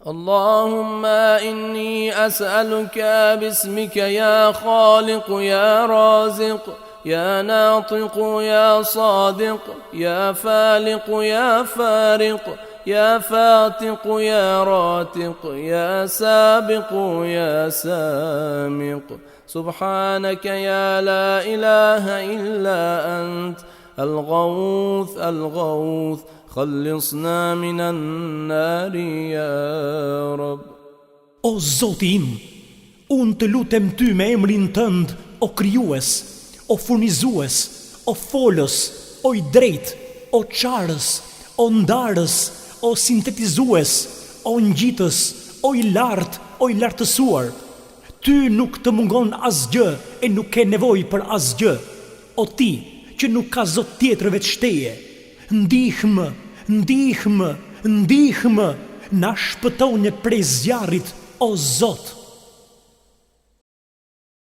اللهم إني أسألك باسمك يا خالق يا رازق يا ناطق يا صادق يا فالق يا فارق يا فاتق يا راتق يا سابق يا سامق سبحانك يا لا إله إلا أنت الغوث الغوث خلصنا من النار يا رب. O Zoti im, unë të lutem ty me emrin tënd, o krijues, o furnizues, o folës, o i drejt, o çarës, o ndarës, o sintetizues, o ngjitës, o i lartë, o i lartësuar. Ty nuk të mungon asgjë e nuk ke nevojë për asgjë. O ti që nuk ka zot tjetër veç teje, ndihmë, ndihmë, ndihmë, na shpëtone prej zjarrit, o Zot.